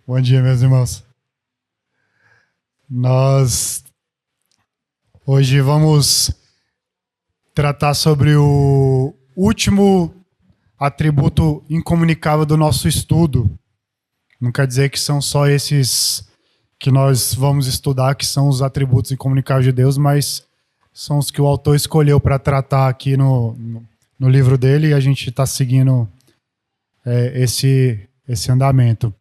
Bom dia, meus irmãos. Nós hoje vamos tratar sobre o último atributo incomunicável do nosso estudo. Não quer dizer que são só esses que nós vamos estudar, que são os atributos incomunicáveis de Deus, mas são os que o autor escolheu para tratar aqui no livro dele, e a gente está seguindo esse andamento.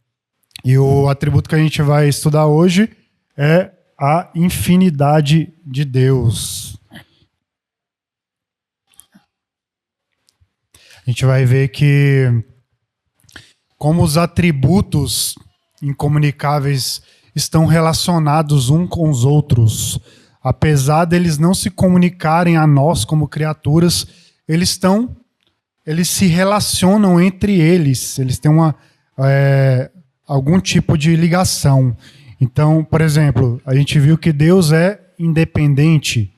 E o atributo que a gente vai estudar hoje é a infinidade de Deus. A gente vai ver que como os atributos incomunicáveis estão relacionados uns com os outros. Apesar deles não se comunicarem a nós como criaturas, eles se relacionam entre eles. Eles têm algum tipo de ligação. Então, por exemplo, a gente viu que Deus é independente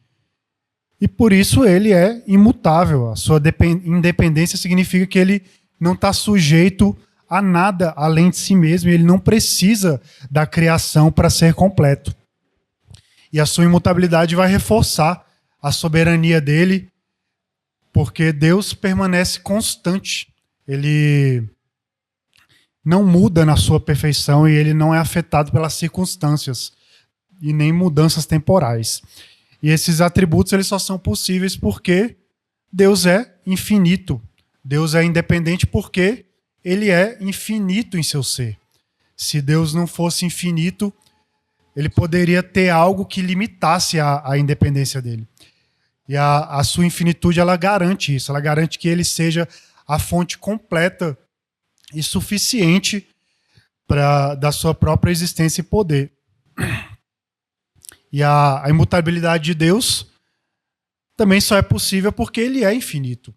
e por isso ele é imutável. A sua independência significa que ele não está sujeito a nada além de si mesmo e ele não precisa da criação para ser completo. E a sua imutabilidade vai reforçar a soberania dele, porque Deus permanece constante. Ele não muda na sua perfeição e ele não é afetado pelas circunstâncias e nem mudanças temporais. E esses atributos eles só são possíveis porque Deus é infinito. Deus é independente porque ele é infinito em seu ser. Se Deus não fosse infinito, ele poderia ter algo que limitasse a independência dele. E a sua infinitude ela garante isso. Ela garante que ele seja a fonte completa e suficiente da sua própria existência e poder. E a imutabilidade de Deus também só é possível porque ele é infinito.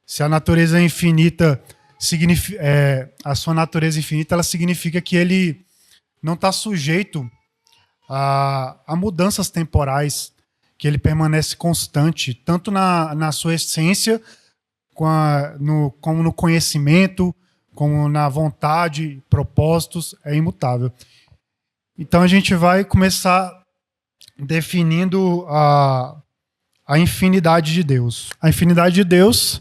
Se a natureza é infinita, a sua natureza infinita, ela significa que ele não está sujeito a mudanças temporais, que ele permanece constante, tanto na sua essência, como no conhecimento, como na vontade, propósitos, é imutável. Então a gente vai começar definindo a infinidade de Deus. A infinidade de Deus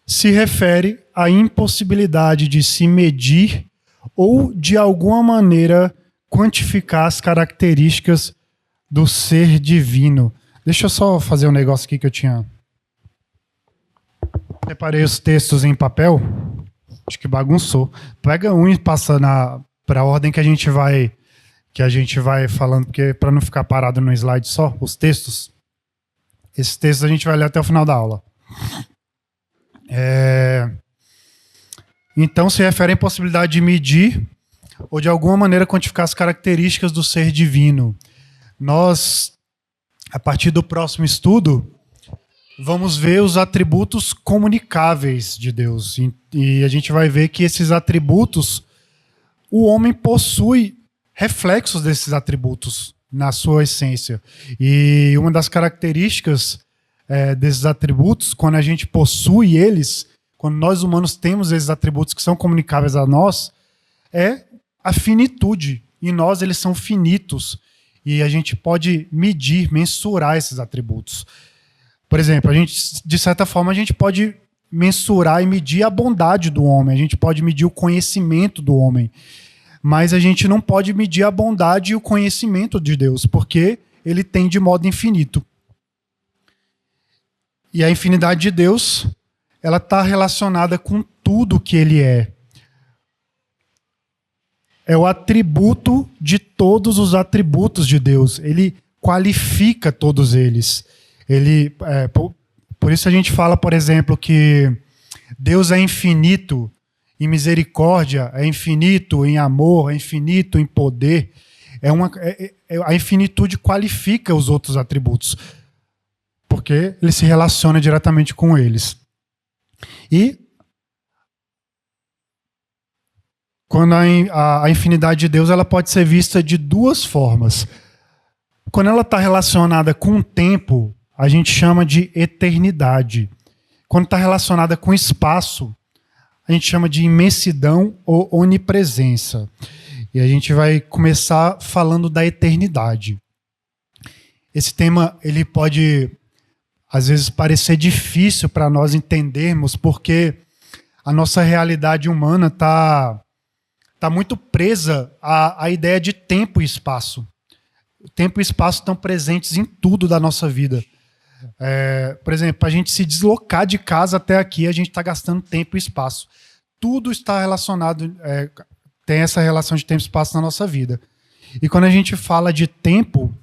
se refere à impossibilidade de se medir ou, de alguma maneira, quantificar as características do ser divino. Deixa eu só fazer um negócio aqui que eu tinha... Preparei os textos em papel. Acho que bagunçou. Pega um e passa para a ordem que a gente vai falando, porque para não ficar parado no slide só, os textos. Esses textos a gente vai ler até o final da aula. Então se refere à impossibilidade de medir ou de alguma maneira quantificar as características do ser divino. Nós, a partir do próximo estudo, vamos ver os atributos comunicáveis de Deus. E a gente vai ver que esses atributos, o homem possui reflexos desses atributos na sua essência. E uma das características desses atributos, quando a gente possui eles, quando nós humanos temos esses atributos que são comunicáveis a nós, é a finitude. Em nós eles são finitos. E a gente pode medir, mensurar esses atributos. Por exemplo, de certa forma, a gente pode mensurar e medir a bondade do homem, a gente pode medir o conhecimento do homem, mas a gente não pode medir a bondade e o conhecimento de Deus, porque ele tem de modo infinito. E a infinidade de Deus, ela está relacionada com tudo que ele é. É o atributo de todos os atributos de Deus. Ele qualifica todos eles. Por isso a gente fala, por exemplo, que Deus é infinito em misericórdia, é infinito em amor, é infinito em poder. A infinitude qualifica os outros atributos, porque ele se relaciona diretamente com eles. E quando a infinidade de Deus ela pode ser vista de duas formas. Quando ela está relacionada com o tempo, a gente chama de eternidade. Quando está relacionada com espaço, a gente chama de imensidão ou onipresença. E a gente vai começar falando da eternidade. Esse tema, ele pode, às vezes, parecer difícil para nós entendermos, porque a nossa realidade humana está muito presa à ideia de tempo e espaço. O tempo e espaço estão presentes em tudo da nossa vida. Por exemplo, para a gente se deslocar de casa até aqui, a gente está gastando tempo e espaço. Tudo está relacionado, tem essa relação de tempo e espaço na nossa vida. E quando a gente fala de tempo,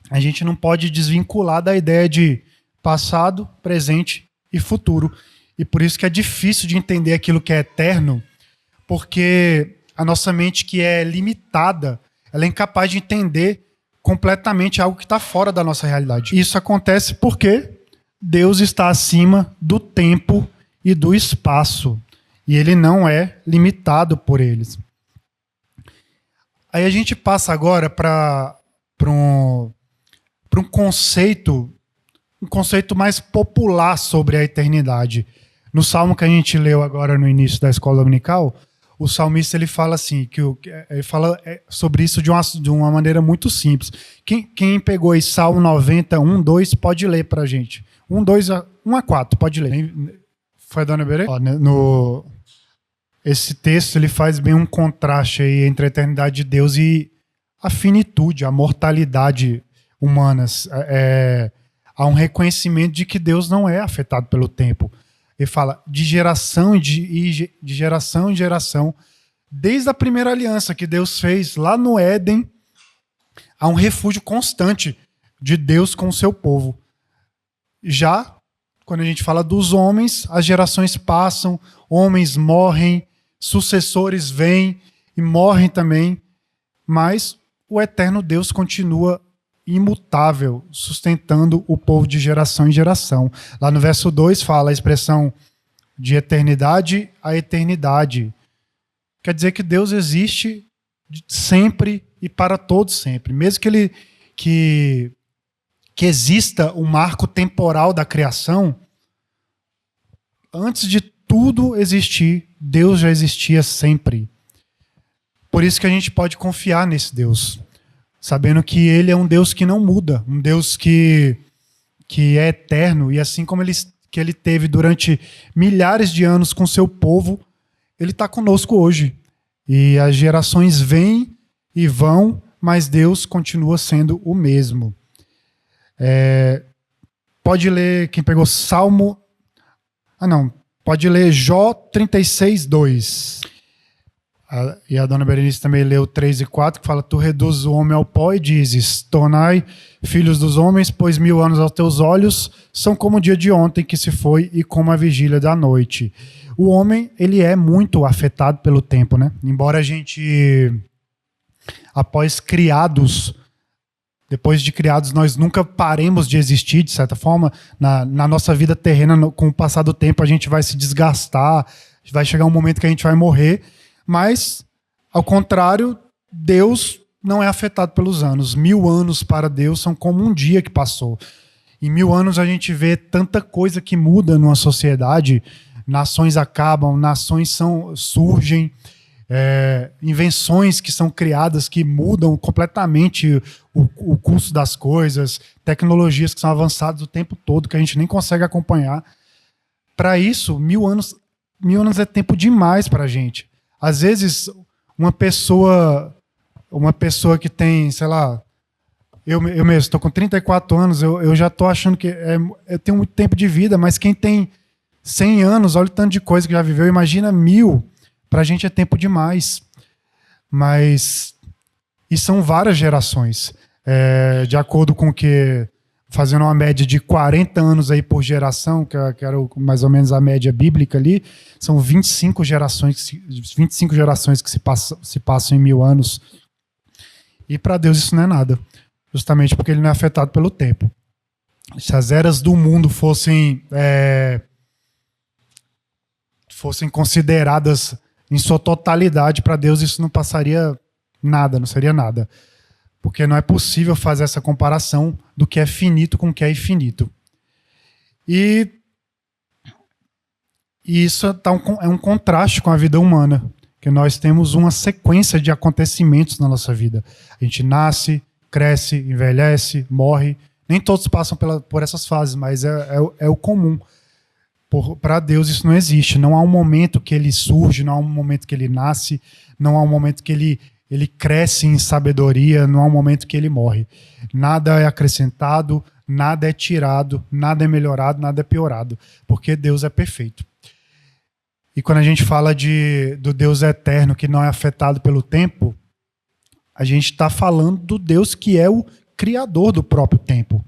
a gente não pode desvincular da ideia de passado, presente e futuro. E por isso que é difícil de entender aquilo que é eterno, porque a nossa mente, que é limitada, ela é incapaz de entender completamente algo que está fora da nossa realidade. Isso acontece porque Deus está acima do tempo e do espaço, e ele não é limitado por eles. Aí a gente passa agora para um conceito mais popular sobre a eternidade. No salmo que a gente leu agora no início da escola dominical, o salmista ele fala assim, ele fala sobre isso de uma maneira muito simples. Quem pegou aí Salmo 90, 1, 2, pode ler pra gente. 1, 2, 1 a 4, pode ler. Foi a Dona Berê? Esse texto ele faz bem um contraste aí entre a eternidade de Deus e a finitude, a mortalidade humanas. Há um reconhecimento de que Deus não é afetado pelo tempo. Ele fala de geração de geração em geração, desde a primeira aliança que Deus fez lá no Éden, há um refúgio constante de Deus com o seu povo. Já, quando a gente fala dos homens, as gerações passam, homens morrem, sucessores vêm e morrem também, mas o eterno Deus continua imutável, sustentando o povo de geração em geração. Lá no verso 2 fala a expressão de eternidade a eternidade. Quer dizer que Deus existe sempre e para todos sempre. Mesmo que exista um marco temporal da criação, antes de tudo existir, Deus já existia sempre. Por isso que a gente pode confiar nesse Deus, sabendo que ele é um Deus que não muda, um Deus que é eterno, e assim como ele teve durante milhares de anos com seu povo, ele está conosco hoje. E as gerações vêm e vão, mas Deus continua sendo o mesmo. Pode ler, quem pegou Salmo... pode ler Jó 36, 2. E a Dona Berenice também leu 3 e 4, que fala: tu reduzes o homem ao pó e dizes, tornai filhos dos homens, pois 1000 anos aos teus olhos são como o dia de ontem que se foi e como a vigília da noite. O homem, ele é muito afetado pelo tempo, né? Embora a gente, depois de criados, nós nunca paremos de existir, de certa forma, na nossa vida terrena, com o passar do tempo a gente vai se desgastar, vai chegar um momento que a gente vai morrer. Mas, ao contrário, Deus não é afetado pelos anos. 1000 anos para Deus são como um dia que passou. Em 1000 anos a gente vê tanta coisa que muda numa sociedade. Nações acabam, nações surgem, invenções que são criadas que mudam completamente o curso das coisas, tecnologias que são avançadas o tempo todo, que a gente nem consegue acompanhar. Para isso, 1000 anos é tempo demais para a gente. Às vezes, uma pessoa que tem, sei lá, eu mesmo estou com 34 anos, eu já estou achando que eu tenho muito tempo de vida, mas quem tem 100 anos, olha o tanto de coisa que já viveu, imagina 1000, para a gente é tempo demais. E são várias gerações, de acordo com que, fazendo uma média de 40 anos aí por geração, que era mais ou menos a média bíblica ali, são 25 gerações que se passam em 1000 anos. E para Deus isso não é nada, justamente porque ele não é afetado pelo tempo. Se as eras do mundo fossem consideradas em sua totalidade, para Deus isso não passaria nada, não seria nada. Porque não é possível fazer essa comparação do que é finito com o que é infinito. E isso é um contraste com a vida humana, Porque nós temos uma sequência de acontecimentos na nossa vida. A gente nasce, cresce, envelhece, morre. Nem todos passam por essas fases, mas é o comum. Para Deus isso não existe. Não há um momento que ele surge, não há um momento que ele nasce, não há um momento que ele cresce em sabedoria, não há um momento que ele morre. Nada é acrescentado, nada é tirado, nada é melhorado, nada é piorado, porque Deus é perfeito. E quando a gente fala do Deus eterno que não é afetado pelo tempo, a gente está falando do Deus que é o criador do próprio tempo.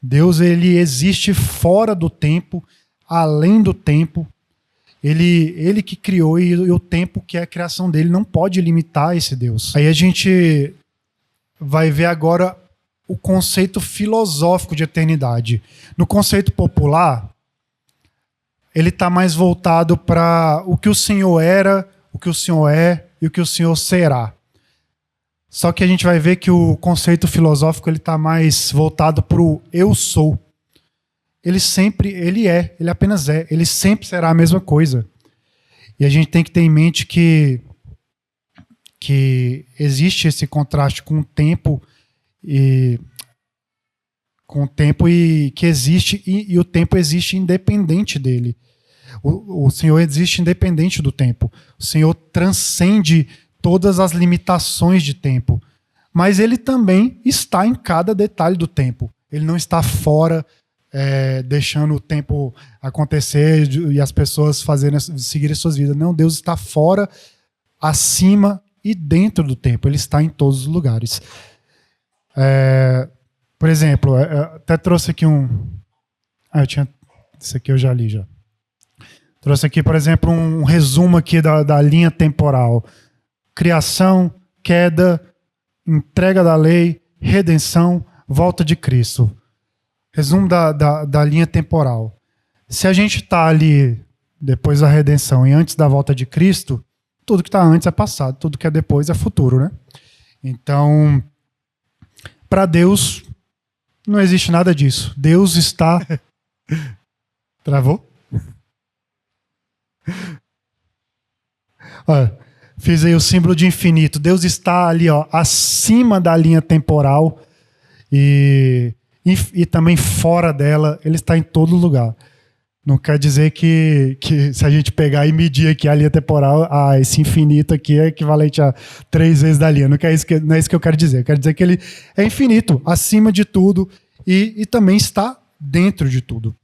Deus, ele existe fora do tempo, além do tempo. Ele que criou, e o tempo que é a criação dele não pode limitar esse Deus. Aí a gente vai ver agora o conceito filosófico de eternidade. No conceito popular, ele está mais voltado para o que o Senhor era, o que o Senhor é e o que o Senhor será. Só que a gente vai ver que o conceito filosófico ele está mais voltado para o eu sou. Ele apenas é, ele sempre será a mesma coisa. E a gente tem que ter em mente que existe esse contraste com o tempo e que existe e o tempo existe independente dele. O Senhor existe independente do tempo. O Senhor transcende todas as limitações de tempo. Mas ele também está em cada detalhe do tempo. Ele não está fora, deixando o tempo acontecer e as pessoas seguirem suas vidas. Não, Deus está fora, acima e dentro do tempo. Ele está em todos os lugares. Por exemplo, até trouxe aqui isso aqui eu já li já. Trouxe aqui, por exemplo, um resumo aqui da linha temporal. Criação, queda, entrega da lei, redenção, volta de Cristo. Resumo da linha temporal. Se a gente está ali depois da redenção e antes da volta de Cristo, tudo que está antes é passado, tudo que é depois é futuro, né? Então, para Deus, não existe nada disso. Deus está... Travou? Olha, fiz aí o símbolo de infinito. Deus está ali, acima da linha temporal e também fora dela. Ele está em todo lugar. Não quer dizer que se a gente pegar e medir aqui a linha temporal, esse infinito aqui é equivalente a 3 vezes da linha. Não é isso que eu quero dizer. Eu quero dizer que ele é infinito, acima de tudo e também está dentro de tudo.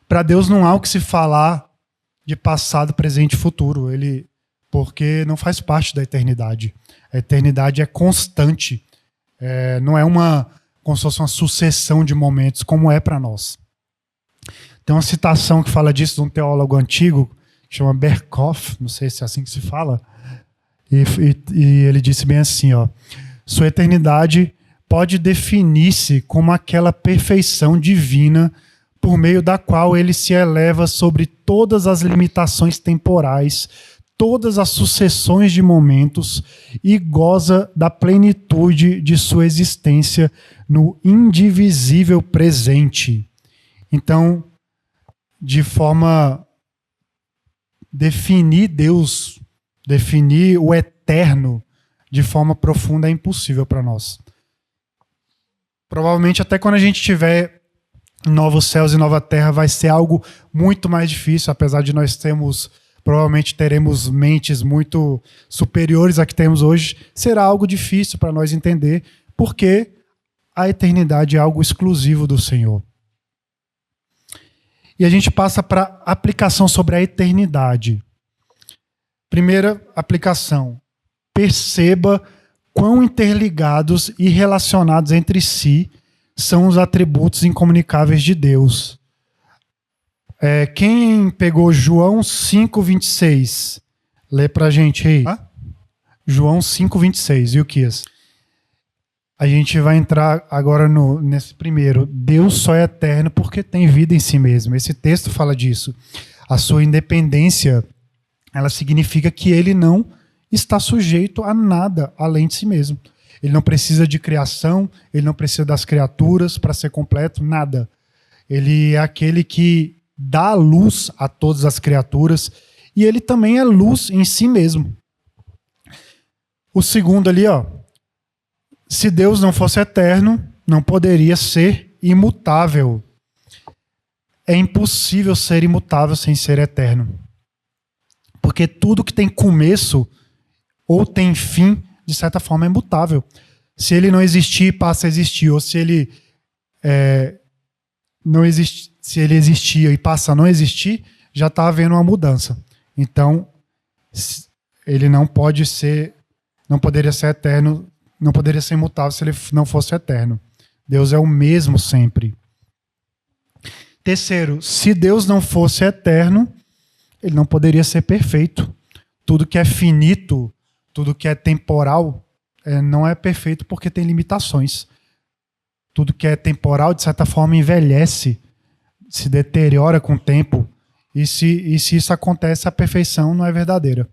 Para Deus não há o que se falar de passado, presente e futuro. Porque não faz parte da eternidade. A eternidade é constante. Não é como se fosse uma sucessão de momentos, como é para nós. Tem uma citação que fala disso de um teólogo antigo, que chama Berkhoff, não sei se é assim que se fala, e ele disse bem assim, sua eternidade pode definir-se como aquela perfeição divina por meio da qual ele se eleva sobre todas as limitações temporais, todas as sucessões de momentos e goza da plenitude de sua existência no indivisível presente. Então, de forma definir Deus, definir o eterno de forma profunda é impossível para nós. Provavelmente até quando a gente tiver novos céus e nova terra vai ser algo muito mais difícil, apesar de nós provavelmente teremos mentes muito superiores a que temos hoje, será algo difícil para nós entender, porque a eternidade é algo exclusivo do Senhor. E a gente passa para a aplicação sobre a eternidade. Primeira aplicação. Perceba quão interligados e relacionados entre si são os atributos incomunicáveis de Deus. Quem pegou João 5,26? Lê pra gente aí. João 5,26. E o que é? A gente vai entrar agora nesse primeiro. Deus só é eterno porque tem vida em si mesmo. Esse texto fala disso. A sua independência, ela significa que ele não está sujeito a nada além de si mesmo. Ele não precisa de criação, ele não precisa das criaturas para ser completo, nada. Ele é aquele que dá luz a todas as criaturas e ele também é luz em si mesmo. O segundo ali, ó, se Deus não fosse eterno, não poderia ser imutável. É impossível ser imutável sem ser eterno. Porque tudo que tem começo ou tem fim, de certa forma, é imutável. Se ele não existir, passa a existir. Ou se ele não existe, se ele existia e passa a não existir, já está havendo uma mudança. Então, ele não poderia ser eterno, não poderia ser imutável se ele não fosse eterno. Deus é o mesmo sempre. Terceiro, se Deus não fosse eterno, ele não poderia ser perfeito. Tudo que é finito, tudo que é temporal, não é perfeito porque tem limitações. Tudo que é temporal, de certa forma, envelhece, se deteriora com o tempo. E se isso acontece, a perfeição não é verdadeira.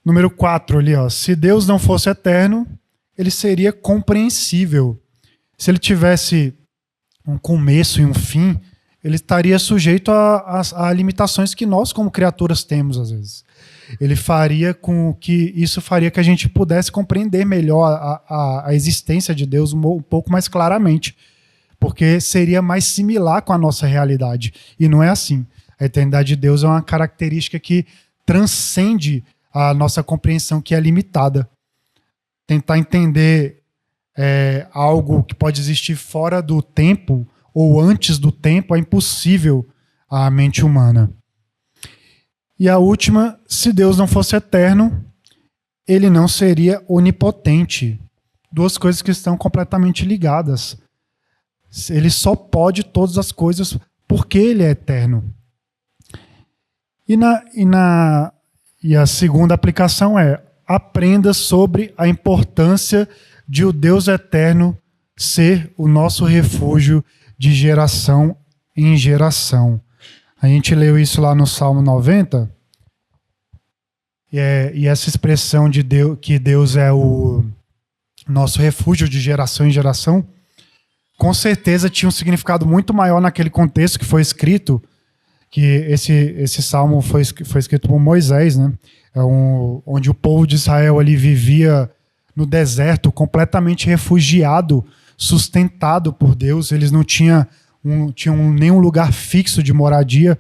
Número 4 ali, ó. Se Deus não fosse eterno, ele seria compreensível. Se ele tivesse um começo e um fim, ele estaria sujeito a limitações que nós, como criaturas, temos, às vezes. Isso faria que a gente pudesse compreender melhor a existência de Deus um pouco mais claramente, porque seria mais similar com a nossa realidade. E não é assim. A eternidade de Deus é uma característica que transcende a nossa compreensão, que é limitada. Tentar entender algo que pode existir fora do tempo ou antes do tempo é impossível à mente humana. E a última, se Deus não fosse eterno, ele não seria onipotente. Duas coisas que estão completamente ligadas. Ele só pode todas as coisas porque ele é eterno. E a segunda aplicação é: aprenda sobre a importância de o Deus eterno ser o nosso refúgio de geração em geração. A gente leu isso lá no Salmo 90, e essa expressão de Deus, que Deus é o nosso refúgio de geração em geração, com certeza tinha um significado muito maior naquele contexto que foi escrito, que esse salmo foi escrito por Moisés, né? Onde o povo de Israel ali vivia no deserto, completamente refugiado, sustentado por Deus. Eles não tinham nenhum lugar fixo de moradia.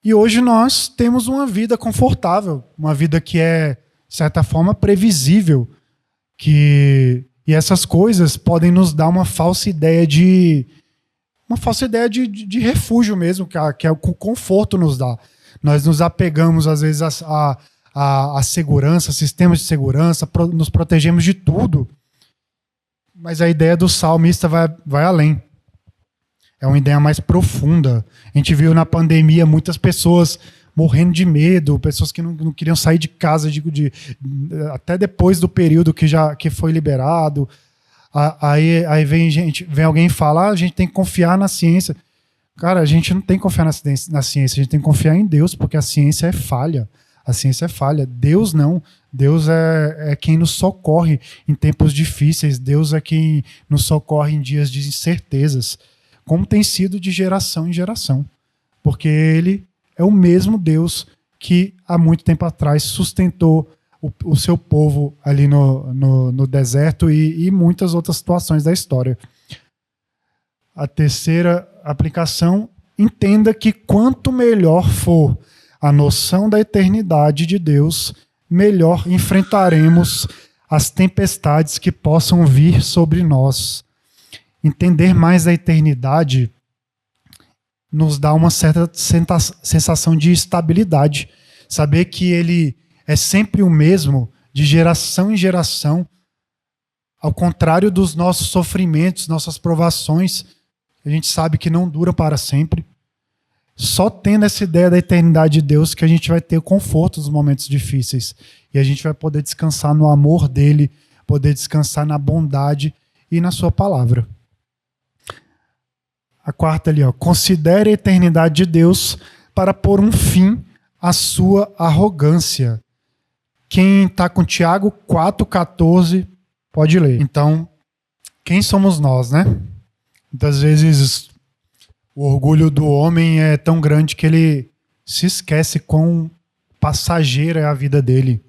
E hoje nós temos uma vida confortável, uma vida que é, de certa forma, previsível. E essas coisas podem nos dar uma falsa ideia de refúgio mesmo, que é o que o conforto nos dá. Nós nos apegamos, às vezes, a segurança, sistemas de segurança, nos protegemos de tudo. Mas a ideia do salmista vai além. É uma ideia mais profunda. A gente viu na pandemia muitas pessoas morrendo de medo, pessoas que não queriam sair de casa até depois do período que foi liberado. Aí vem alguém e fala: a gente tem que confiar na ciência. Cara, a gente não tem que confiar na ciência, a gente tem que confiar em Deus, porque a ciência é falha. A ciência é falha. Deus não. Deus é quem nos socorre em tempos difíceis. Deus é quem nos socorre em dias de incertezas, como tem sido de geração em geração. Porque Ele é o mesmo Deus que há muito tempo atrás sustentou o seu povo ali no deserto e muitas outras situações da história. A terceira aplicação: entenda que quanto melhor for a noção da eternidade de Deus, melhor enfrentaremos as tempestades que possam vir sobre nós. Entender mais a eternidade nos dá uma certa sensação de estabilidade. Saber que Ele é sempre o mesmo, de geração em geração, ao contrário dos nossos sofrimentos, nossas provações, a gente sabe que não dura para sempre. Só tendo essa ideia da eternidade de Deus que a gente vai ter conforto nos momentos difíceis. E a gente vai poder descansar no amor dEle, poder descansar na bondade e na sua palavra. A quarta ali, ó: considere a eternidade de Deus para pôr um fim à sua arrogância. Quem está com Tiago 4,14 pode ler. Então, quem somos nós, né? Muitas vezes o orgulho do homem é tão grande que ele se esquece quão passageira é a vida dele.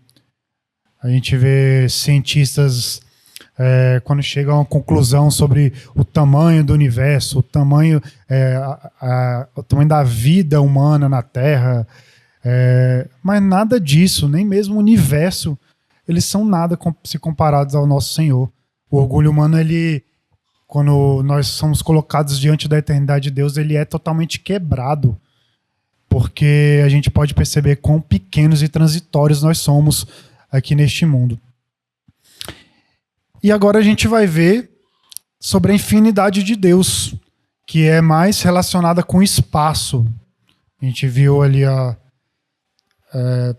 A gente vê cientistas quando chegam a uma conclusão sobre o tamanho do universo, o tamanho da vida humana na Terra, mas nada disso, nem mesmo o universo, eles são nada se comparados ao nosso Senhor. O orgulho humano, quando nós somos colocados diante da eternidade de Deus, ele é totalmente quebrado, porque a gente pode perceber quão pequenos e transitórios nós somos aqui neste mundo. E agora a gente vai ver sobre a infinidade de Deus, que é mais relacionada com espaço. A gente viu ali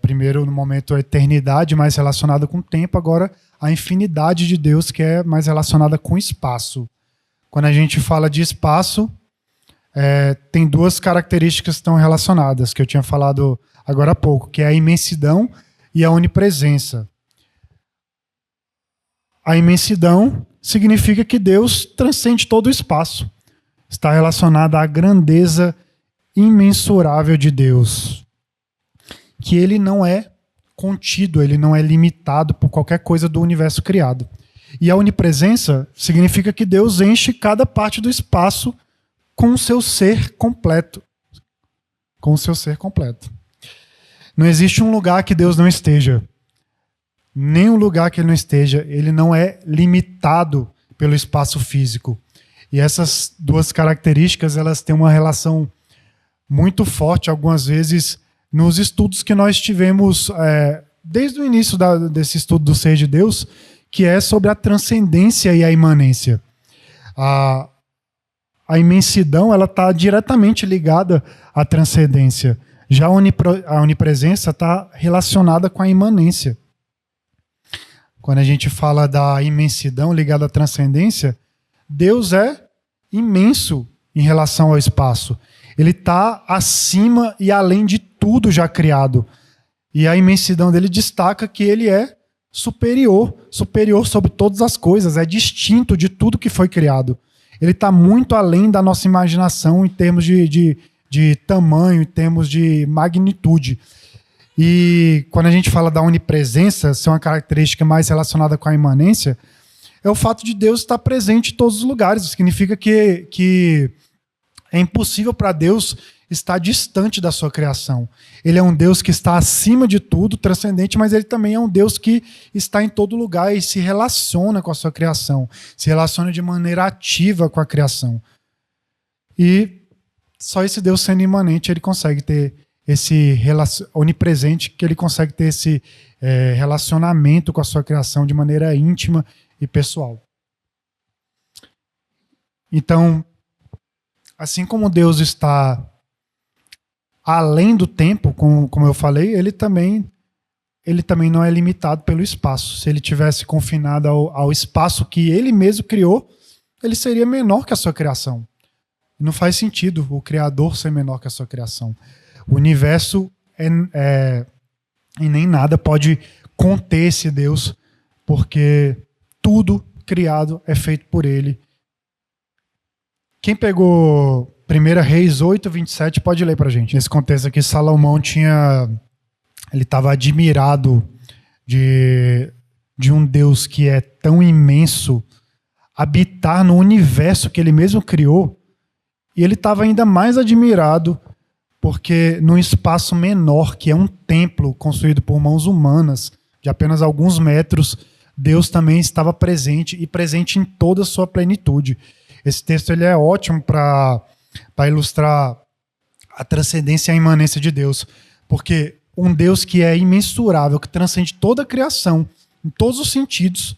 primeiro no momento a eternidade, mais relacionada com o tempo, agora a infinidade de Deus, que é mais relacionada com espaço. Quando a gente fala de espaço, tem duas características que estão relacionadas, que eu tinha falado agora há pouco, que é a imensidão e a onipresença. A imensidão significa que Deus transcende todo o espaço. Está relacionada à grandeza imensurável de Deus. Que ele não é contido, ele não é limitado por qualquer coisa do universo criado. E a onipresença significa que Deus enche cada parte do espaço com o seu ser completo. Com o seu ser completo. Não existe um lugar que Deus não esteja. Nenhum lugar que ele não esteja, ele não é limitado pelo espaço físico. E essas duas características, elas têm uma relação muito forte, algumas vezes, nos estudos que nós tivemos desde o início desse estudo do ser de Deus, que é sobre a transcendência e a imanência. A imensidão, ela está diretamente ligada à transcendência. Já a onipresença está relacionada com a imanência. Quando a gente fala da imensidão ligada à transcendência, Deus é imenso em relação ao espaço. Ele está acima e além de tudo já criado. E a imensidão dele destaca que ele é superior sobre todas as coisas, é distinto de tudo que foi criado. Ele está muito além da nossa imaginação em termos de tamanho, em termos de magnitude. E quando a gente fala da onipresença, ser uma característica mais relacionada com a imanência, é o fato de Deus estar presente em todos os lugares. Isso significa que é impossível para Deus estar distante da sua criação. Ele é um Deus que está acima de tudo, transcendente, mas ele também é um Deus que está em todo lugar e se relaciona com a sua criação, se relaciona de maneira ativa com a criação. E só esse Deus sendo imanente, ele consegue ter esse onipresente, que ele consegue ter esse relacionamento com a sua criação de maneira íntima e pessoal. Então, assim como Deus está além do tempo, como eu falei, ele também não é limitado pelo espaço. Se ele tivesse confinado ao espaço que ele mesmo criou, ele seria menor que a sua criação. Não faz sentido o Criador ser menor que a sua criação. O universo e nem nada pode conter esse Deus, porque tudo criado é feito por ele. Quem pegou 1 Reis 8, 27, pode ler pra gente. Nesse contexto aqui, Salomão ele estava admirado de um Deus que é tão imenso, habitar no universo que ele mesmo criou, e ele estava ainda mais admirado porque num espaço menor, que é um templo construído por mãos humanas, de apenas alguns metros, Deus também estava presente, e presente em toda a sua plenitude. Esse texto ele é ótimo para ilustrar a transcendência e a imanência de Deus, porque um Deus que é imensurável, que transcende toda a criação, em todos os sentidos,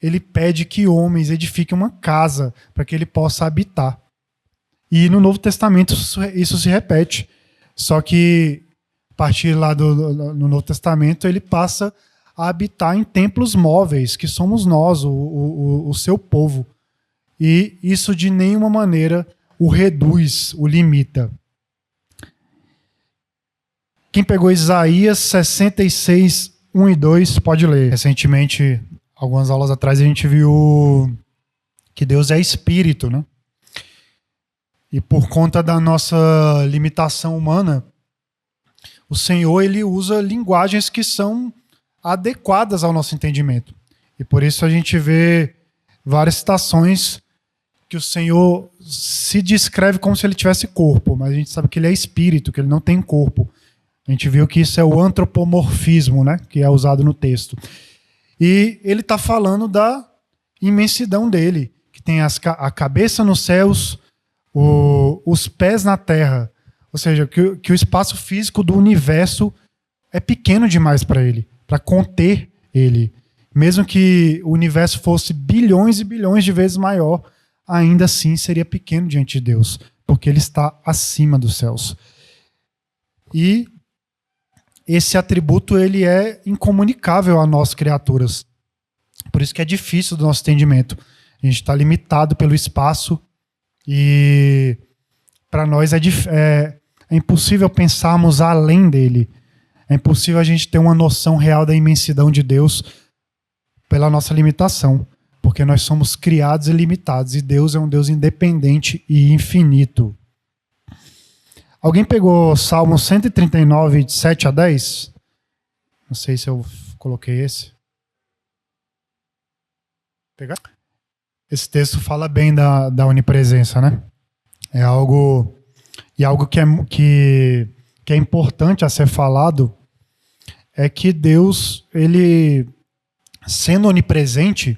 ele pede que homens edifiquem uma casa para que ele possa habitar. E no Novo Testamento isso se repete. Só que, a partir lá no Novo Testamento, ele passa a habitar em templos móveis, que somos nós, o seu povo. E isso de nenhuma maneira o reduz, o limita. Quem pegou Isaías 66, 1 e 2, pode ler. Recentemente, algumas aulas atrás, a gente viu que Deus é espírito, né? E por conta da nossa limitação humana, o Senhor ele usa linguagens que são adequadas ao nosso entendimento. E por isso a gente vê várias citações que o Senhor se descreve como se ele tivesse corpo, mas a gente sabe que ele é espírito, que ele não tem corpo. A gente viu que isso é o antropomorfismo, né, que é usado no texto. E ele está falando da imensidão dele, que tem a cabeça nos céus, os pés na terra. Ou seja, que o espaço físico do universo é pequeno demais para ele, para conter ele. Mesmo que o universo fosse bilhões e bilhões de vezes maior, ainda assim seria pequeno diante de Deus, porque ele está acima dos céus. E esse atributo ele é incomunicável a nós, criaturas. Por isso que é difícil do nosso entendimento. A gente está limitado pelo espaço e para nós é impossível pensarmos além dele. É impossível a gente ter uma noção real da imensidão de Deus pela nossa limitação. Porque nós somos criados e limitados, e Deus é um Deus independente e infinito. Alguém pegou Salmo 139, de 7 a 10? Não sei se eu coloquei esse. Pegar? Esse texto fala bem da onipresença, né? É algo que é importante a ser falado, é que Deus, ele, sendo onipresente,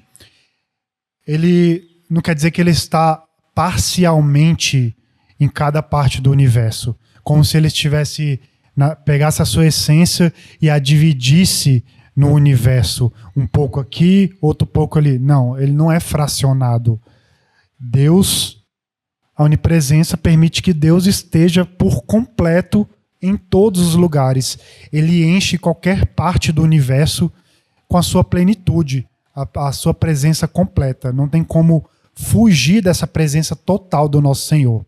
ele não quer dizer que ele está parcialmente em cada parte do universo, como se ele estivesse pegasse a sua essência e a dividisse no universo, um pouco aqui, outro pouco ali. Não, ele não é fracionado. Deus, a onipresença permite que Deus esteja por completo em todos os lugares. Ele enche qualquer parte do universo com a sua plenitude, a sua presença completa. Não tem como fugir dessa presença total do nosso Senhor.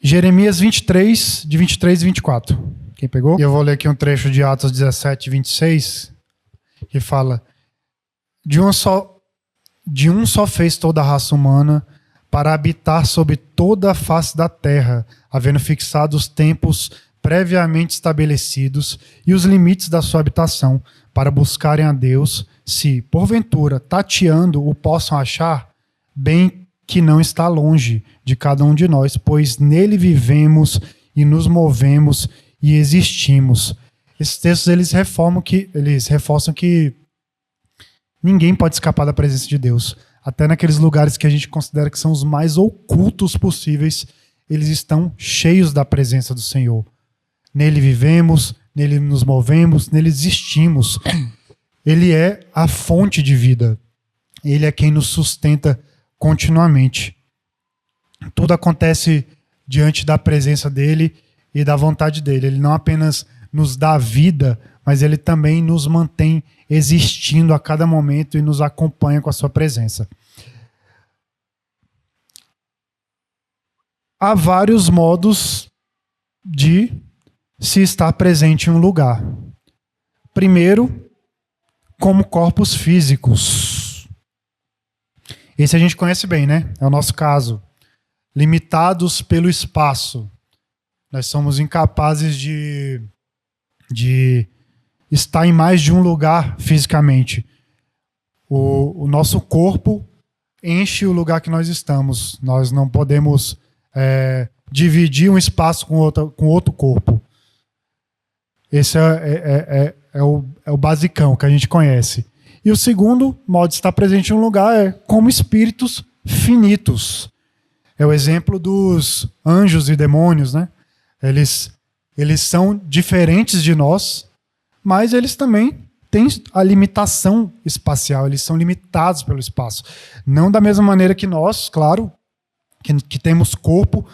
Jeremias 23, de 23 e 24. Quem pegou? E eu vou ler aqui um trecho de Atos 17, 26, que fala: de um só fez toda a raça humana para habitar sobre toda a face da terra, havendo fixado os tempos previamente estabelecidos e os limites da sua habitação, para buscarem a Deus, se, porventura, tateando, o possam achar, bem que não está longe de cada um de nós, pois nele vivemos e nos movemos e existimos. Esses textos eles reforçam que ninguém pode escapar da presença de Deus. Até naqueles lugares que a gente considera que são os mais ocultos possíveis, eles estão cheios da presença do Senhor. Nele vivemos, nele nos movemos, nele existimos. Ele é a fonte de vida. Ele é quem nos sustenta continuamente. Tudo acontece diante da presença dele e da vontade dele. Ele não apenas nos dá vida, mas ele também nos mantém existindo a cada momento e nos acompanha com a sua presença. Há vários modos de se estar presente em um lugar. Primeiro, como corpos físicos. Esse a gente conhece bem, né? É o nosso caso. Limitados pelo espaço. Nós somos incapazes de estar em mais de um lugar fisicamente. O nosso corpo enche o lugar que nós estamos. Nós não podemos dividir um espaço com outro corpo. Esse é o basicão que a gente conhece. E o segundo modo de estar presente em um lugar é como espíritos finitos. É o exemplo dos anjos e demônios, né? Eles são diferentes de nós, mas eles também têm a limitação espacial. Eles são limitados pelo espaço. Não da mesma maneira que nós, claro, que temos corpo,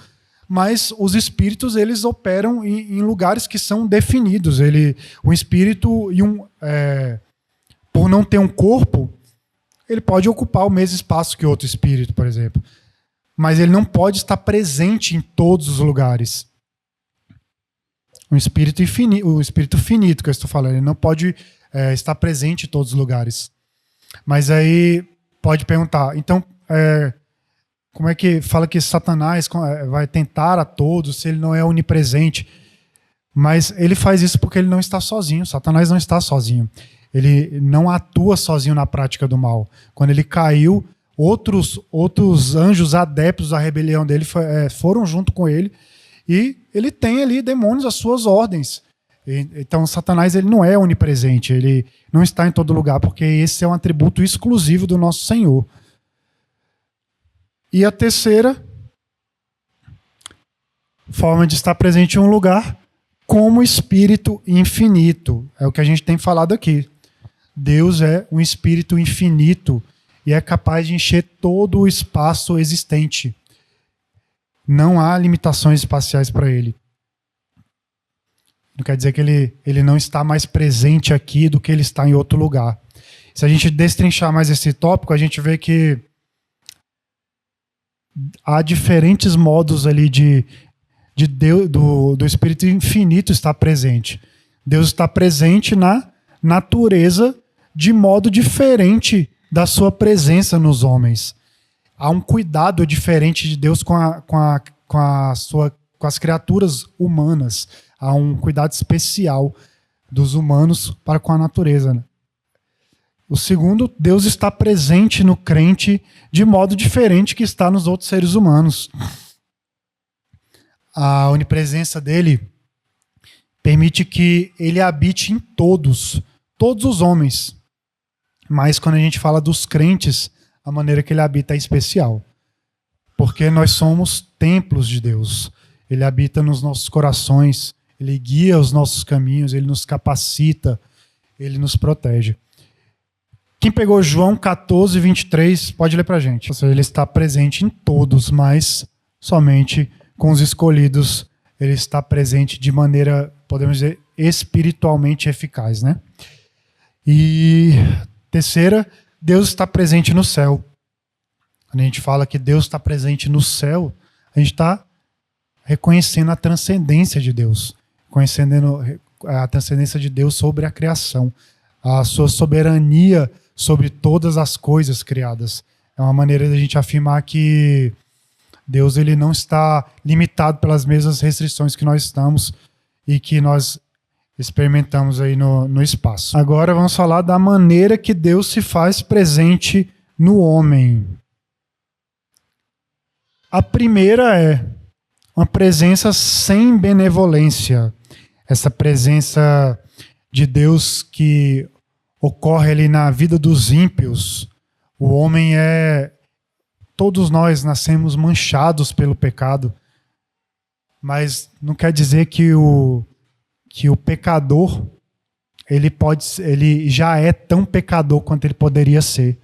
mas os espíritos eles operam em lugares que são definidos. O espírito, por não ter um corpo, ele pode ocupar o mesmo espaço que outro espírito, por exemplo. Mas ele não pode estar presente em todos os lugares. O espírito finito que eu estou falando, ele não pode estar presente em todos os lugares. Mas aí pode perguntar, então como é que fala que Satanás vai tentar a todos se ele não é onipresente? Mas ele faz isso porque ele não está sozinho. Satanás não está sozinho. Ele não atua sozinho na prática do mal. Quando ele caiu, outros anjos adeptos à rebelião dele foram junto com ele, e ele tem ali demônios às suas ordens. Então Satanás ele não é onipresente, ele não está em todo lugar, porque esse é um atributo exclusivo do nosso Senhor. E a terceira forma de estar presente em um lugar, como espírito infinito. É o que a gente tem falado aqui. Deus é um espírito infinito e é capaz de encher todo o espaço existente. Não há limitações espaciais para ele. Não quer dizer que ele não está mais presente aqui do que ele está em outro lugar. Se a gente destrinchar mais esse tópico, a gente vê que há diferentes modos ali de Deus, do Espírito Infinito estar presente. Deus está presente na natureza de modo diferente da sua presença nos homens. Há um cuidado diferente de Deus com as criaturas humanas. Há um cuidado especial dos humanos para com a natureza, né? O segundo, Deus está presente no crente de modo diferente que está nos outros seres humanos. A onipresença dele permite que ele habite em todos os homens. Mas quando a gente fala dos crentes, a maneira que ele habita é especial. Porque nós somos templos de Deus. Ele habita nos nossos corações, ele guia os nossos caminhos, ele nos capacita, ele nos protege. Quem pegou João 14, 23, pode ler pra gente. Ou seja, ele está presente em todos, mas somente com os escolhidos ele está presente de maneira, podemos dizer, espiritualmente eficaz, né? E terceira, Deus está presente no céu. Quando a gente fala que Deus está presente no céu, a gente está reconhecendo a transcendência de Deus, conhecendo a transcendência de Deus sobre a criação, a sua soberania sobre todas as coisas criadas. É uma maneira de a gente afirmar que Deus ele não está limitado pelas mesmas restrições que nós estamos e que nós experimentamos aí no espaço. Agora vamos falar da maneira que Deus se faz presente no homem. A primeira é uma presença sem benevolência. Essa presença de Deus que ocorre ali na vida dos ímpios. O homem todos nós nascemos manchados pelo pecado, mas não quer dizer que o pecador ele já é tão pecador quanto ele poderia ser.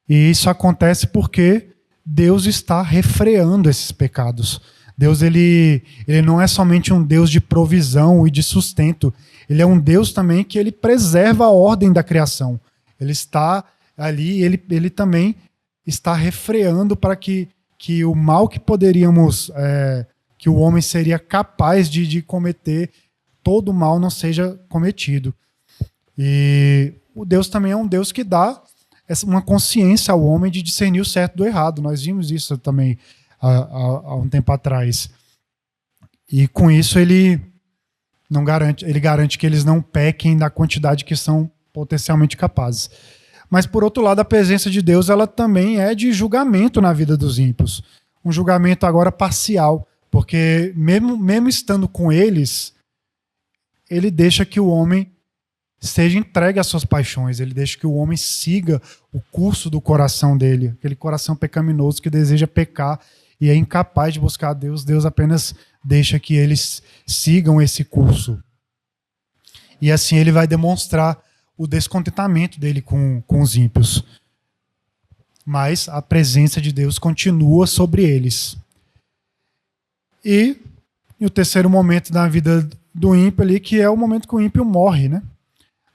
E isso acontece porque Deus está refreando esses pecados. Deus ele não é somente um Deus de provisão e de sustento. Ele é um Deus também que ele preserva a ordem da criação. Ele está ali, ele também está refreando para que o mal que poderíamos, que o homem seria capaz de cometer, todo o mal não seja cometido. E o Deus também é um Deus que dá uma consciência ao homem de discernir o certo do errado. Nós vimos isso também há um tempo atrás. E com isso ele garante que eles não pequem na quantidade que são potencialmente capazes. Mas, por outro lado, a presença de Deus ela também é de julgamento na vida dos ímpios. Um julgamento agora parcial, porque mesmo estando com eles, ele deixa que o homem seja entregue às suas paixões, ele deixa que o homem siga o curso do coração dele, aquele coração pecaminoso que deseja pecar e é incapaz de buscar a Deus. Deus apenas deixa que eles sigam esse curso. E assim ele vai demonstrar o descontentamento dele com os ímpios. Mas a presença de Deus continua sobre eles. E o terceiro momento da vida do ímpio ali, que é o momento que o ímpio morre, né?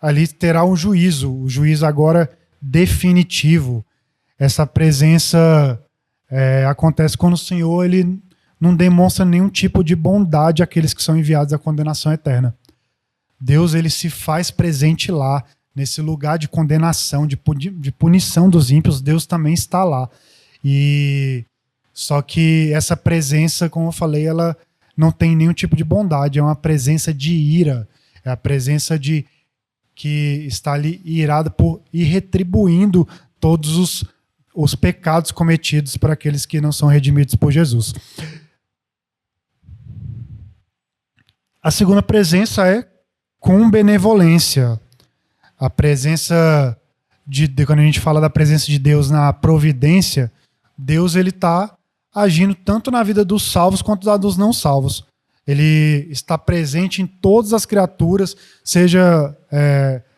Ali terá um juízo, o juízo agora definitivo. Essa presença acontece quando o Senhor ele não demonstra nenhum tipo de bondade àqueles que são enviados à condenação eterna. Deus ele se faz presente lá, nesse lugar de condenação, de punição dos ímpios. Deus também está lá. E só que essa presença, como eu falei, ela não tem nenhum tipo de bondade, é uma presença de ira, é a presença de que está ali irada por ir retribuindo todos os pecados cometidos por aqueles que não são redimidos por Jesus. A segunda presença é com benevolência. A presença quando a gente fala da presença de Deus na providência, Deus ele está agindo tanto na vida dos salvos quanto da dos não salvos. Ele está presente em todas as criaturas, seja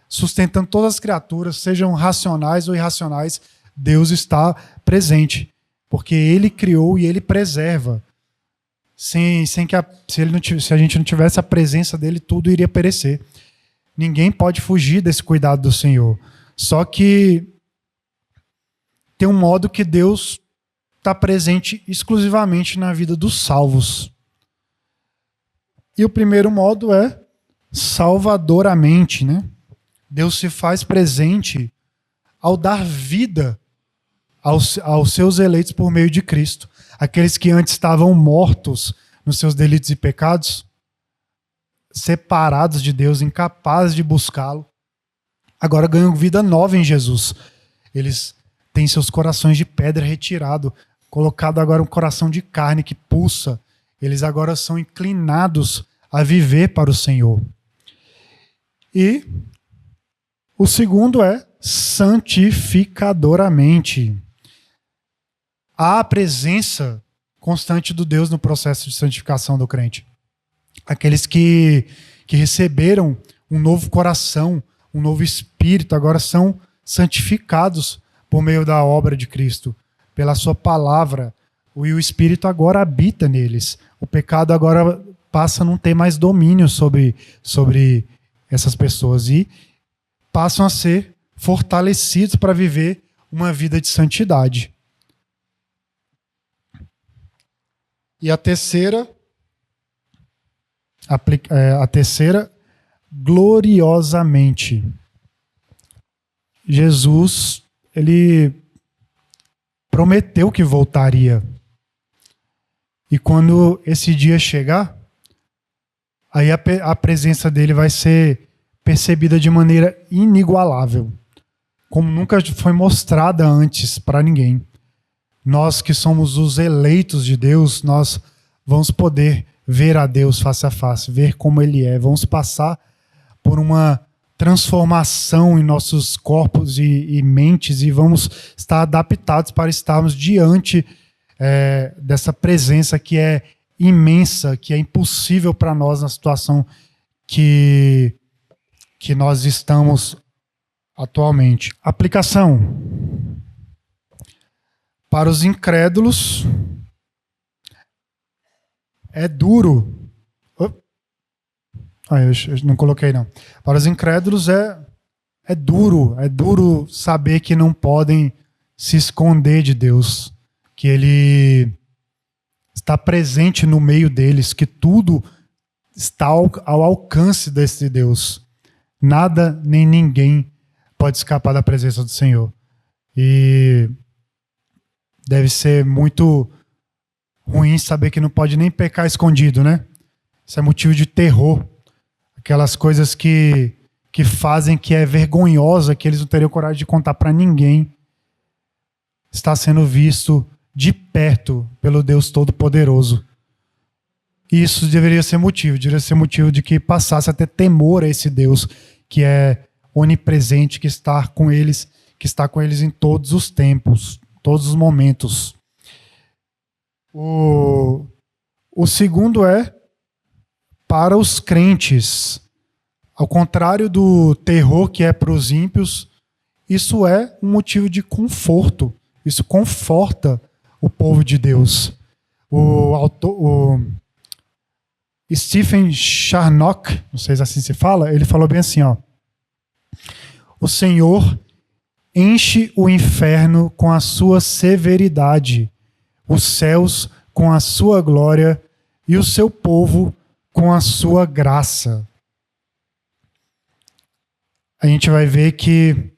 sustentando todas as criaturas, sejam racionais ou irracionais, Deus está presente, porque Ele criou e Ele preserva. Se a gente não tivesse a presença dele, tudo iria perecer. Ninguém pode fugir desse cuidado do Senhor. Só que tem um modo que Deus está presente exclusivamente na vida dos salvos. E o primeiro modo é salvadoramente, né? Deus se faz presente ao dar vida aos seus eleitos por meio de Cristo. Aqueles que antes estavam mortos nos seus delitos e pecados, separados de Deus, incapazes de buscá-lo, agora ganham vida nova em Jesus. Eles têm seus corações de pedra retirado, colocado agora um coração de carne que pulsa. Eles agora são inclinados a viver para o Senhor. E o segundo é santificadoramente. Há a presença constante do Deus no processo de santificação do crente. Aqueles que receberam um novo coração, um novo espírito, agora são santificados por meio da obra de Cristo, pela sua palavra. E o Espírito agora habita neles. O pecado agora passa a não ter mais domínio sobre essas pessoas e passam a ser fortalecidos para viver uma vida de santidade. E a terceira, gloriosamente. Jesus, ele prometeu que voltaria. E quando esse dia chegar, aí a presença dele vai ser percebida de maneira inigualável, como nunca foi mostrada antes para ninguém. Nós que somos os eleitos de Deus, nós vamos poder ver a Deus face a face, ver como Ele é. Vamos passar por uma transformação em nossos corpos e mentes e vamos estar adaptados para estarmos diante dessa presença que é imensa, que é impossível para nós na situação que nós estamos atualmente. Aplicação. Para os incrédulos, é duro. Eu não coloquei, não. Para os incrédulos é duro saber que não podem se esconder de Deus, que Ele está presente no meio deles, que tudo está ao alcance desse Deus. Nada nem ninguém pode escapar da presença do Senhor. E deve ser muito ruim saber que não pode nem pecar escondido, né? Isso é motivo de terror. Aquelas coisas que fazem que é vergonhosa, que eles não teriam coragem de contar para ninguém, está sendo visto de perto pelo Deus Todo-Poderoso. Isso deveria ser motivo de que passasse a ter temor a esse Deus que é onipresente, que está com eles em todos os tempos, todos os momentos. O segundo é para os crentes. Ao contrário do terror que é para os ímpios, isso é um motivo de conforto. Isso conforta o povo de Deus. O Stephen Charnock, não sei se assim se fala, ele falou bem assim, ó: o Senhor enche o inferno com a sua severidade, os céus com a sua glória e o seu povo com a sua graça. A gente vai ver que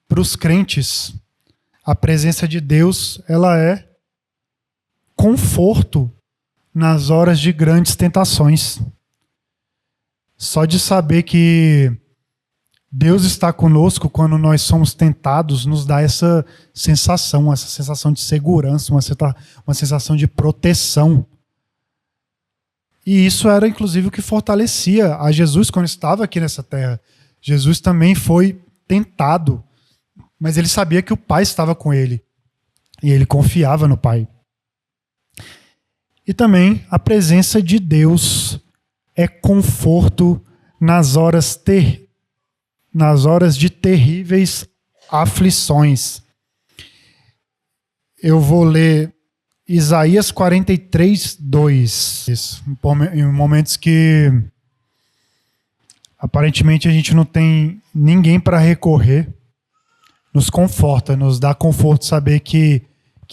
para os crentes, a presença de Deus, ela é conforto nas horas de grandes tentações. Só de saber que Deus está conosco quando nós somos tentados nos dá essa sensação de segurança, uma sensação de proteção. E isso era inclusive o que fortalecia a Jesus quando estava aqui nessa terra. Jesus também foi tentado, mas ele sabia que o Pai estava com ele e ele confiava no Pai. E também a presença de Deus é conforto nas horas de terríveis aflições. Eu vou ler Isaías 43, 2. Em momentos que aparentemente a gente não tem ninguém para recorrer, nos conforta, nos dá conforto saber que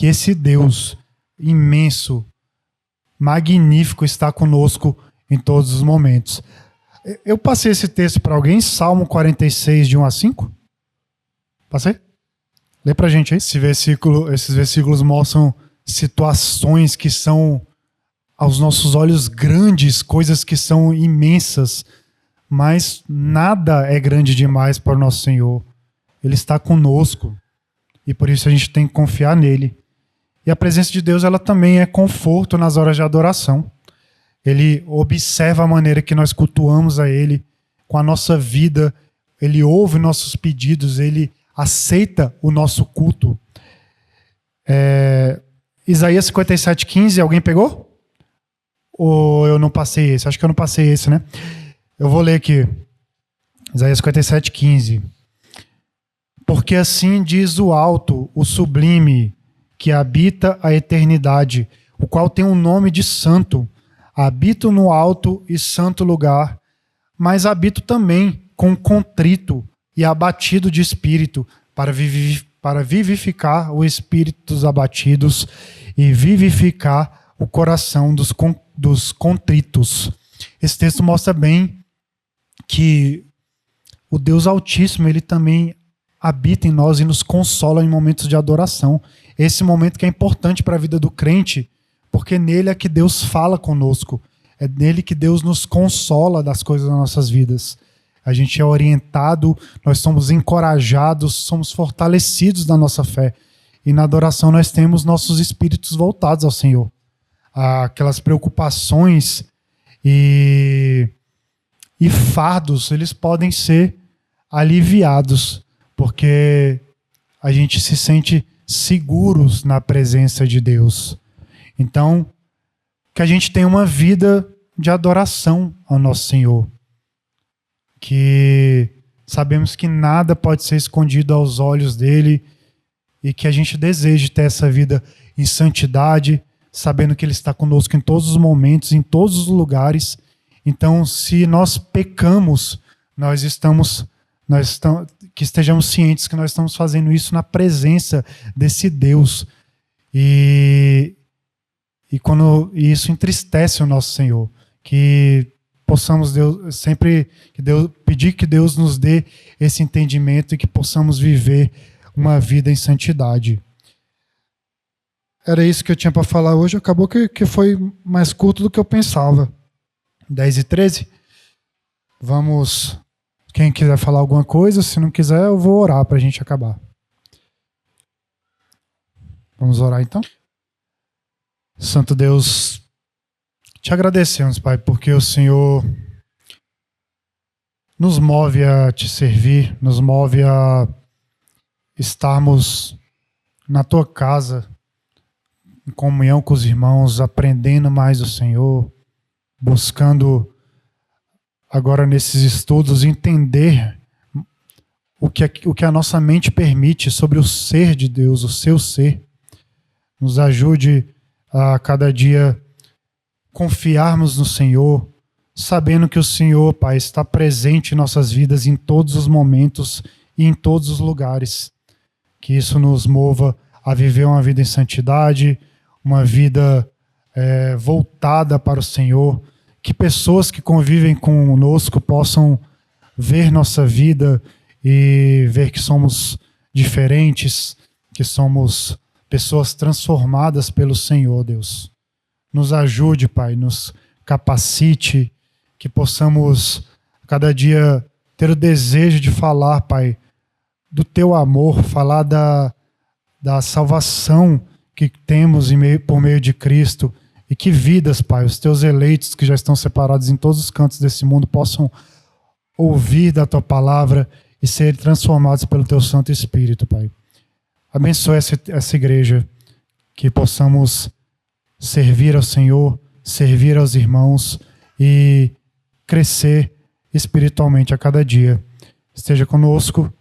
esse Deus imenso, magnífico está conosco em todos os momentos. Eu passei esse texto para alguém, Salmo 46, de 1 a 5? Passei? Lê pra gente aí. Esses versículos mostram situações que são, aos nossos olhos, grandes, coisas que são imensas, mas nada é grande demais para o nosso Senhor. Ele está conosco e por isso a gente tem que confiar nele. E a presença de Deus, ela também é conforto nas horas de adoração. Ele observa a maneira que nós cultuamos a Ele com a nossa vida. Ele ouve nossos pedidos, Ele aceita o nosso culto. Isaías 57:15, alguém pegou? Ou eu não passei esse? Acho que eu não passei esse, né? Eu vou ler aqui. Isaías 57:15. Porque assim diz o alto, o sublime, que habita a eternidade, o qual tem um nome de santo. Habito no alto e santo lugar, mas habito também com contrito e abatido de espírito, para vivificar o espírito dos abatidos e vivificar o coração dos contritos. Esse texto mostra bem que o Deus Altíssimo, ele também habita em nós e nos consola em momentos de adoração. Esse momento que é importante para a vida do crente, porque nele é que Deus fala conosco. É nele que Deus nos consola das coisas das nossas vidas. A gente é orientado, nós somos encorajados, somos fortalecidos na nossa fé. E na adoração nós temos nossos espíritos voltados ao Senhor. Aquelas preocupações e fardos, eles podem ser aliviados, porque a gente se sente seguros na presença de Deus. Então, que a gente tenha uma vida de adoração ao nosso Senhor. Que sabemos que nada pode ser escondido aos olhos dele e que a gente deseje ter essa vida em santidade, sabendo que ele está conosco em todos os momentos, em todos os lugares. Então, se nós pecamos, que estejamos cientes que nós estamos fazendo isso na presença desse Deus. E isso entristece o nosso Senhor, que possamos pedir que Deus nos dê esse entendimento e que possamos viver uma vida em santidade. Era isso que eu tinha para falar hoje. Acabou que foi mais curto do que eu pensava. 10:13. Vamos. Quem quiser falar alguma coisa, se não quiser, eu vou orar para a gente acabar. Vamos orar então? Santo Deus, te agradecemos, Pai, porque o Senhor nos move a te servir, nos move a estarmos na tua casa, em comunhão com os irmãos, aprendendo mais do Senhor, buscando agora nesses estudos entender o que a nossa mente permite sobre o ser de Deus, o seu ser. Nos ajude a cada dia confiarmos no Senhor, sabendo que o Senhor, Pai, está presente em nossas vidas em todos os momentos e em todos os lugares. Que isso nos mova a viver uma vida em santidade, uma vida voltada para o Senhor. Que pessoas que convivem conosco possam ver nossa vida e ver que somos diferentes, que somos pessoas transformadas pelo Senhor, Deus. nos ajude, Pai, nos capacite, que possamos cada dia ter o desejo de falar, Pai, do Teu amor, falar da salvação que temos por meio de Cristo, e que vidas, Pai, os Teus eleitos que já estão separados em todos os cantos desse mundo possam ouvir da Tua palavra e serem transformados pelo Teu Santo Espírito, Pai. Abençoe essa igreja, que possamos servir ao Senhor, servir aos irmãos e crescer espiritualmente a cada dia. Esteja conosco,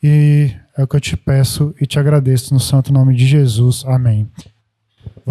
e é o que eu te peço e te agradeço no santo nome de Jesus. Amém.